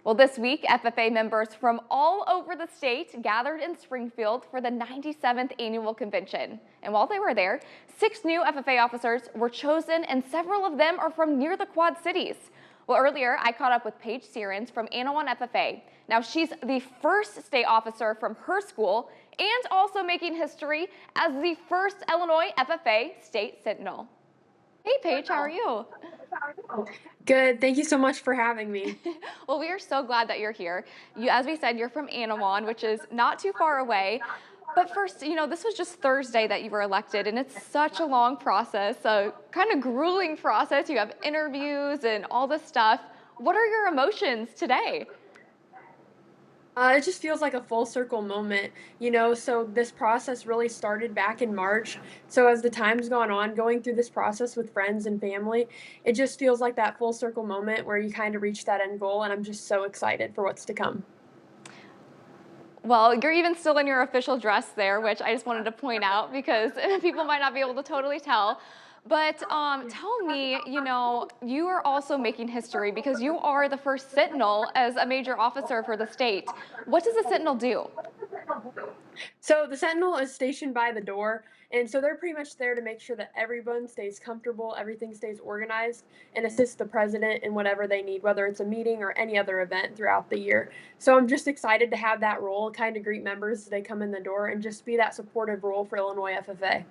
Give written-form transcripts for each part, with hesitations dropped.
Well, this week, FFA members from all over the state gathered in Springfield for the 97th annual convention. And while they were there, 6 new FFA officers were chosen, and several of them are from near the Quad Cities. Well, earlier, I caught up with Paige Sierens from Annawan FFA. Now, she's the first state officer from her school and also making history as the first Illinois FFA State Sentinel. Hey, Paige, how are you? Good. Thank you so much for having me. Well, we are so glad that you're here. As we said, you're from Annawan, which is not too far away. But first, this was just Thursday that you were elected, and it's such a long process, a kind of grueling process. You have interviews and all this stuff. What are your emotions today? It just feels like a full circle moment, so this process really started back in March. So as the time's gone on, going through this process with friends and family, it just feels like that full circle moment where you kind of reach that end goal, and I'm just so excited for what's to come. Well, you're even still in your official dress there, which I just wanted to point out because people might not be able to totally tell. But tell me, you are also making history because you are the first Sentinel as a major officer for the state. What does a Sentinel do? So the Sentinel is stationed by the door, and so they're pretty much there to make sure that everyone stays comfortable, everything stays organized, and assist the president in whatever they need, whether it's a meeting or any other event throughout the year. So I'm just excited to have that role, kind of greet members as they come in the door, and just be that supportive role for Illinois FFA.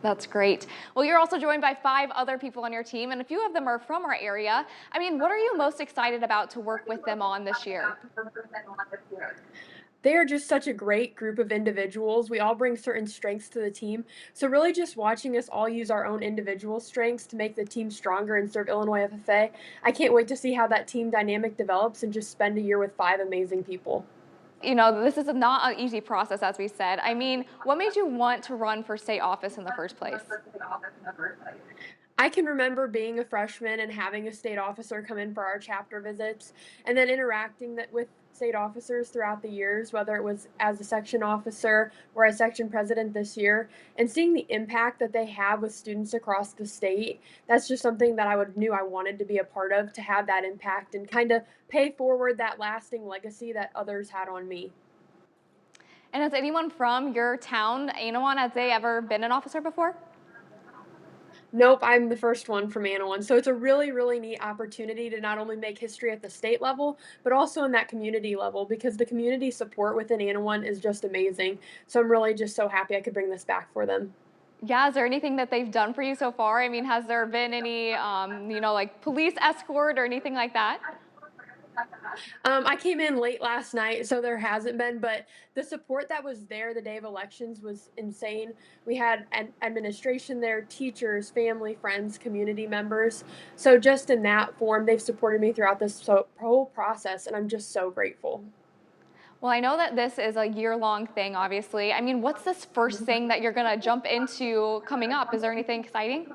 That's great. Well, you're also joined by 5 other people on your team, and a few of them are from our area. I mean, what are you most excited about to work with them on this year? They are just such a great group of individuals. We all bring certain strengths to the team. So, really, just watching us all use our own individual strengths to make the team stronger and serve Illinois FFA, I can't wait to see how that team dynamic develops and just spend a year with 5 amazing people. This is not an easy process, as we said. I mean, what made you want to run for state office in the first place? I can remember being a freshman and having a state officer come in for our chapter visits and then interacting with state officers throughout the years, whether it was as a section officer or as section president this year, and seeing the impact that they have with students across the state. That's just something that knew I wanted to be a part of, to have that impact and kind of pay forward that lasting legacy that others had on me. And has anyone from your town, Annawan, has they ever been an officer before? Nope, I'm the first one from Annawan. So it's a really, really neat opportunity to not only make history at the state level, but also in that community level, because the community support within Annawan is just amazing. So I'm really just so happy I could bring this back for them. Yeah, is there anything that they've done for you so far? I mean, has there been any, like police escort or anything like that? I came in late last night, so there hasn't been, but the support that was there the day of elections was insane. We had an administration there, teachers, family, friends, community members. So just in that form, they've supported me throughout this whole process, and I'm just so grateful. Well, I know that this is a year-long thing, obviously. I mean, what's this first thing that you're going to jump into coming up? Is there anything exciting?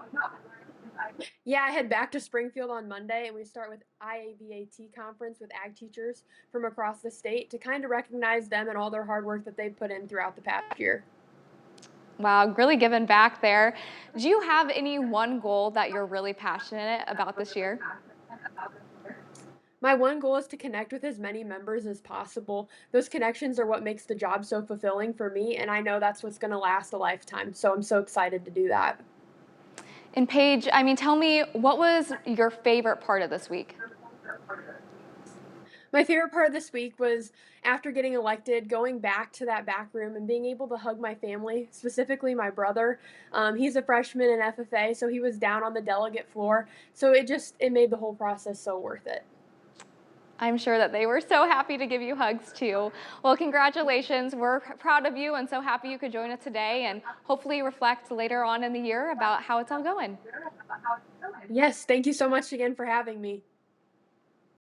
Yeah, I head back to Springfield on Monday, and we start with IAVAT conference with ag teachers from across the state to kind of recognize them and all their hard work that they've put in throughout the past year. Wow, really giving back there. Do you have any one goal that you're really passionate about this year? My one goal is to connect with as many members as possible. Those connections are what makes the job so fulfilling for me, and I know that's what's going to last a lifetime. So I'm so excited to do that. And Paige, I mean, tell me, what was your favorite part of this week? My favorite part of this week was after getting elected, going back to that back room and being able to hug my family, specifically my brother. He's a freshman in FFA, so he was down on the delegate floor. So it made the whole process so worth it. I'm sure that they were so happy to give you hugs too. Well, congratulations. We're proud of you and so happy you could join us today and hopefully reflect later on in the year about how it's all going. Yes, thank you so much again for having me.